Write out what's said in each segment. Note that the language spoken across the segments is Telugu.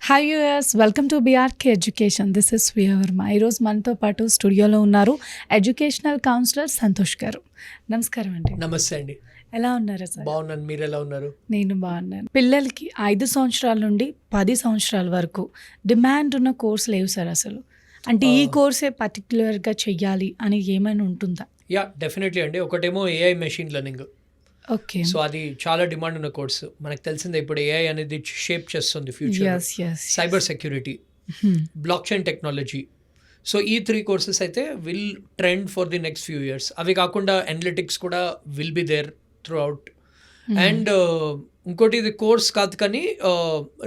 Hi viewers, welcome to BRK education. This is Swiya Varma. ఈరోజు మనతో పాటు స్టూడియోలో ఉన్నారు ఎడ్యుకేషనల్ కౌన్సిలర్ సంతోష్ గారు. నమస్కారం అండి. నమస్తే అండి. ఎలా ఉన్నారు సార్? బాగున్నాను, మీరు ఎలా ఉన్నారు? నేను బాగున్నాను. పిల్లలకి 5 సంవత్సరాల నుండి 10 సంవత్సరాల వరకు డిమాండ్ ఉన్న కోర్సులు ఏవి సార్ అసలు? అంటే ఈ కోర్సే పర్టికులర్గా చెయ్యాలి అని ఏమైనా ఉంటుందా? యా, డెఫినెట్లీ అండి. ఒకటేమో AI machine learning. Okay. So అది చాలా డిమాండ్ ఉన్న కోర్సు. మనకు తెలిసిందే ఇప్పుడు ఏఐ అనేది షేప్ చేస్తుంది future. Cyber security, block chain technology. So ఈ 3 కోర్సెస్ అయితే will trend for the next few years. అవి కాకుండా అనలిటిక్స్ కూడా will be there throughout. And ఇంకోటి ఇది కోర్స్ కాదు కానీ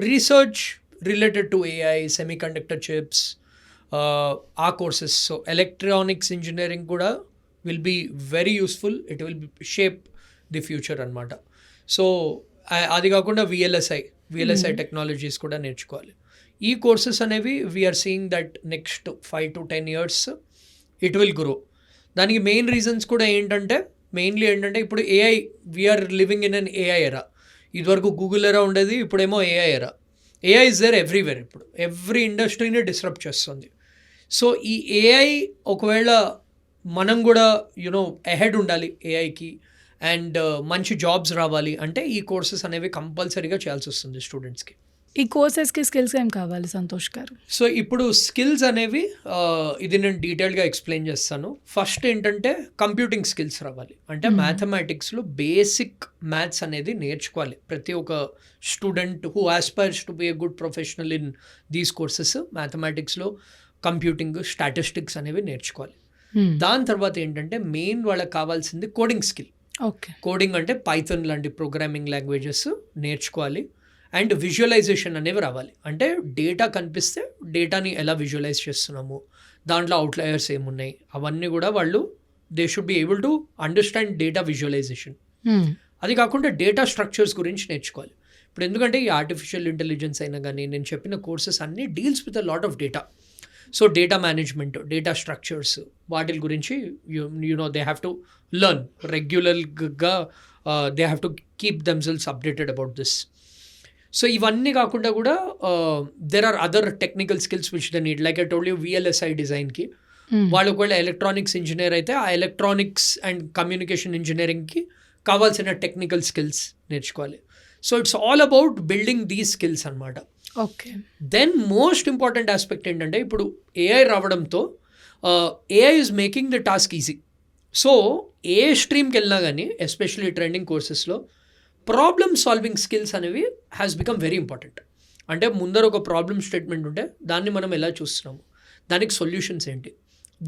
research related to AI, semiconductor chips, ఆ కోర్సెస్. సో ఎలక్ట్రానిక్స్ ఇంజనీరింగ్ కూడా will be very useful. It will shape the future అనమాట. సో అది కాకుండా విఎల్ఎస్ఐ టెక్నాలజీస్ కూడా నేర్చుకోవాలి. ఈ కోర్సెస్ అనేవి we are seeing that next 5 to 10 years it will grow. దానికి మెయిన్ రీజన్స్ కూడా ఏంటంటే ఇప్పుడు AI, we are living in an AI era. ఇదివరకు గూగుల్ ఎరా ఉండేది, ఇప్పుడేమో AI era. AI is there everywhere. ఇప్పుడు ఎవ్రీ ఇండస్ట్రీని డిస్రప్ట్ చేస్తుంది. సో ఈ ఏఐ ఒకవేళ మనం కూడా అహెడ్ ఉండాలి ఏఐకి అండ్ మంచి జాబ్స్ రావాలి అంటే ఈ కోర్సెస్ అనేవి కంపల్సరీగా చేయాల్సి వస్తుంది స్టూడెంట్స్కి. ఈ కోర్సెస్కి స్కిల్స్ ఏం కావాలి సంతోష్ గారు? సో ఇప్పుడు స్కిల్స్ అనేవి ఇది నేను డీటెయిల్గా ఎక్స్ప్లెయిన్ చేస్తాను. ఫస్ట్ ఏంటంటే కంప్యూటింగ్ స్కిల్స్ రావాలి. అంటే మ్యాథమెటిక్స్లో బేసిక్ మ్యాథ్స్ అనేది నేర్చుకోవాలి ప్రతి ఒక్క student who aspires to be a good professional in these courses. మ్యాథమెటిక్స్లో కంప్యూటింగ్, స్టాటిస్టిక్స్ అనేవి నేర్చుకోవాలి. దాని తర్వాత ఏంటంటే మెయిన్ వాళ్ళకి కావాల్సింది కోడింగ్ స్కిల్. ఓకే. కోడింగ్ అంటే పైథాన్ లాంటి ప్రోగ్రామింగ్ లాంగ్వేజెస్ నేర్చుకోవాలి. అండ్ విజువలైజేషన్ అనేవి రావాలి. అంటే డేటా కనిపిస్తే డేటాని ఎలా విజువలైజ్ చేస్తున్నాము, దాంట్లో అవుట్లయర్స్ ఏమున్నాయి, అవన్నీ కూడా వాళ్ళు they should be able to understand data visualisation. అది కాకుండా డేటా స్ట్రక్చర్స్ గురించి నేర్చుకోవాలి. ఇప్పుడు ఎందుకంటే ఈ ఆర్టిఫిషియల్ ఇంటెలిజెన్స్ అయినా కానీ నేను చెప్పిన కోర్సెస్ అన్నీ deals with a lot of data. So data management, data structures, వాటి గురించి దే హ్యావ్ టు లెర్న్ రెగ్యులర్గా. They have to keep themselves updated about this. So ఇవన్నీ కాకుండా కూడా there are other technical skills which they need. Like I told you VLSI డిజైన్కి వాళ్ళు ఒకవేళ ఎలక్ట్రానిక్స్ ఇంజనీర్ అయితే ఆ ఎలక్ట్రానిక్స్ అండ్ కమ్యూనికేషన్ ఇంజనీరింగ్కి కావాల్సిన టెక్నికల్ స్కిల్స్ నేర్చుకోవాలి. So it's all about building these skills అనమాట. Okay. Then most important aspect ఏంటంటే ఇప్పుడు ఏఐ రావడంతో AI is making the task easy. So ఏ స్ట్రీమ్కి వెళ్ళినా కానీ ఎస్పెషల్లీ ట్రెండింగ్ కోర్సెస్లో ప్రాబ్లమ్ సాల్వింగ్ స్కిల్స్ అనేవి హ్యాస్ బికమ్ వెరీ ఇంపార్టెంట్. అంటే ముందర ఒక ప్రాబ్లమ్ స్టేట్మెంట్ ఉంటే దాన్ని మనం ఎలా చూస్తున్నాము, దానికి సొల్యూషన్స్ ఏంటి,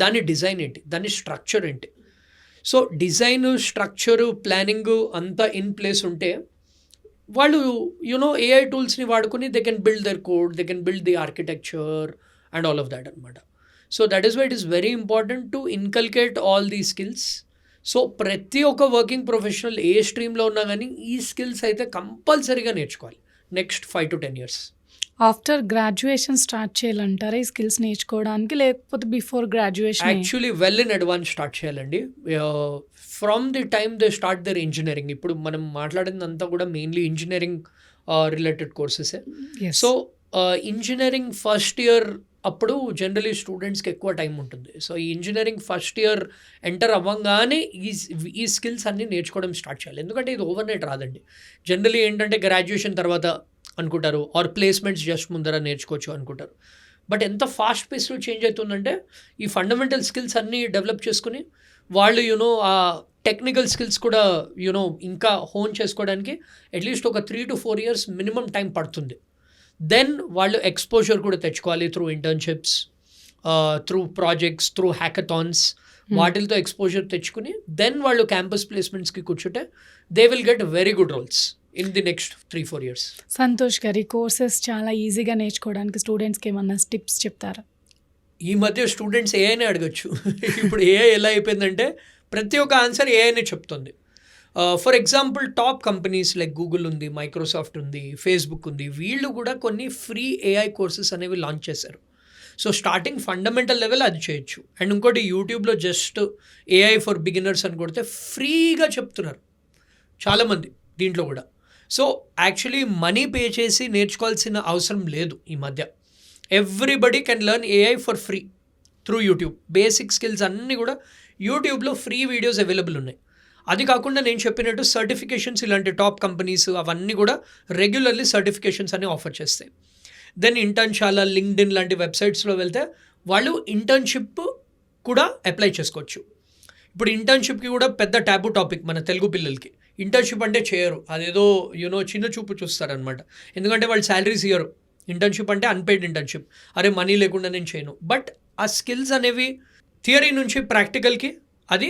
దాని డిజైన్ ఏంటి, దాని స్ట్రక్చర్ ఏంటి. సో డిజైన్, స్ట్రక్చరు, ప్లానింగ్ అంతా ఇన్ ప్లేస్ ఉంటే వాళ్ళు ఏఐ టూల్స్ని వాడుకొని they can build their code, they can build the architecture and all of that అనమాట. So that is why it is very important to inculcate all these skills. So ప్రతి ఒక్క వర్కింగ్ ప్రొఫెషనల్ ఏ స్ట్రీమ్లో ఉన్నా కానీ ఈ స్కిల్స్ అయితే కంపల్సరీగా నేర్చుకోవాలి next 5 to 10 years. After graduation start చేయాలంటారా ఈ స్కిల్స్ నేర్చుకోవడానికి, లేకపోతే before graduation? Actually well in advance start చేయాలండి. From the time they start their engineering. ఇప్పుడు మనం మాట్లాడిందంతా కూడా మెయిన్లీ ఇంజనీరింగ్ రిలేటెడ్ కోర్సెసే. సో ఇంజనీరింగ్ ఫస్ట్ ఇయర్ అప్పుడు జనరలీ స్టూడెంట్స్కి ఎక్కువ టైం ఉంటుంది. సో ఈ ఇంజనీరింగ్ ఫస్ట్ ఇయర్ ఎంటర్ అవ్వగానే ఈ స్కిల్స్ అన్నీ నేర్చుకోవడం స్టార్ట్ చేయాలి. ఎందుకంటే ఇది ఓవర్ నైట్ రాదండి. జనరలీ ఏంటంటే గ్రాడ్యుయేషన్ తర్వాత అనుకుంటారు, ఆర్ ప్లేస్మెంట్స్ జస్ట్ ముందర నేర్చుకోవచ్చు అనుకుంటారు. బట్ ఎంత ఫాస్ట్ పేస్లో చేంజ్ అవుతుందంటే ఈ ఫండమెంటల్ స్కిల్స్ అన్నీ డెవలప్ చేసుకుని వాళ్ళు ఆ టెక్నికల్ స్కిల్స్ కూడా ఇంకా హోన్ చేసుకోవడానికి అట్లీస్ట్ ఒక 3 to 4 years మినిమం టైం పడుతుంది. దెన్ వాళ్ళు ఎక్స్పోజర్ కూడా తెచ్చుకోవాలి through internships, through projects, through hackathons. వాటితో ఎక్స్పోజర్ తెచ్చుకుని దెన్ వాళ్ళు క్యాంపస్ ప్లేస్మెంట్స్కి కూర్చుంటే they will get very good roles in the next 3-4 years. Santosh గారి కోర్సెస్ చాలా ఈజీగా నేర్చుకోవడానికి స్టూడెంట్స్కి ఏమన్నా టిప్స్ చెప్తారా? ఈ మధ్య స్టూడెంట్స్ ఏఐనే అడగచ్చు. ఇప్పుడు ఏఐ ఎలా అయిపోయిందంటే ప్రతి ఒక్క ఆన్సర్ ఏఐనే చెప్తుంది. For example top companies like Google ఉంది, మైక్రోసాఫ్ట్ ఉంది, ఫేస్బుక్ ఉంది. వీళ్ళు కూడా కొన్ని ఫ్రీ ఏఐ కోర్సెస్ అనేవి లాంచ్ చేశారు. సో స్టార్టింగ్ ఫండమెంటల్ లెవెల్ అది చేయొచ్చు. అండ్ ఇంకోటి యూట్యూబ్లో జస్ట్ ఏఐ ఫర్ బిగినర్స్ అని కొడితే ఫ్రీగా చెప్తున్నారు చాలామంది దీంట్లో కూడా. సో యాక్చువల్లీ మనీ పే చేసి నేర్చుకోవాల్సిన అవసరం లేదు ఈ మధ్య. Everybody can learn AI for free through YouTube. Basic skills అన్నీ కూడా యూట్యూబ్లో ఫ్రీ వీడియోస్ అవైలబుల్ ఉన్నాయి. అది కాకుండా నేను చెప్పినట్టు సర్టిఫికేషన్స్, ఇలాంటి టాప్ కంపెనీస్ అవన్నీ కూడా రెగ్యులర్లీ సర్టిఫికేషన్స్ అన్ని ఆఫర్ చేస్తాయి. దెన్ ఇంటర్న్షాలా, లింక్డ్ఇన్ లాంటి వెబ్సైట్స్లో వెళ్తే వాళ్ళు ఇంటర్న్షిప్ కూడా అప్లై చేసుకోవచ్చు. ఇప్పుడు ఇంటర్న్షిప్కి కూడా పెద్ద ట్యాబు టాపిక్ మన తెలుగు పిల్లలకి. ఇంటర్న్షిప్ అంటే చేయరు, అదేదో చిన్న చూపు చూస్తారనమాట. ఎందుకంటే వాళ్ళు శాలరీస్ ఇయ్యరు. ఇంటర్న్షిప్ అంటే అన్పెయిడ్ ఇంటర్న్షిప్, అరే మనీ లేకుండా నేను చేయను. బట్ ఆ స్కిల్స్ అనేవి థియరీ నుంచి ప్రాక్టికల్కి అది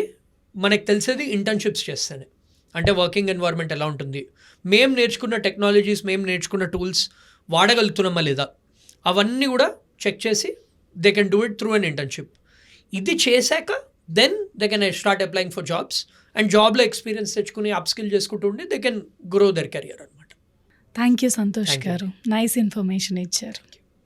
మనకు తెలిసేది ఇంటర్న్షిప్స్ చేస్తేనే. అంటే వర్కింగ్ ఎన్వైర్న్మెంట్ ఎలా ఉంటుంది, మేము నేర్చుకున్న టెక్నాలజీస్, మేము నేర్చుకున్న టూల్స్ వాడగలుగుతున్నామా లేదా, అవన్నీ కూడా చెక్ చేసి they can do it through an internship. ఇది చేశాక then they can start applying for jobs and జాబ్లో ఎక్స్పీరియన్స్ తెచ్చుకుని అప్ స్కిల్ చేసుకుంటూ ఉండి they can grow their career అనమాట. Thank you Santosh Thank you. గారు, నైస్ ఇన్ఫర్మేషన్ ఇచ్చారు.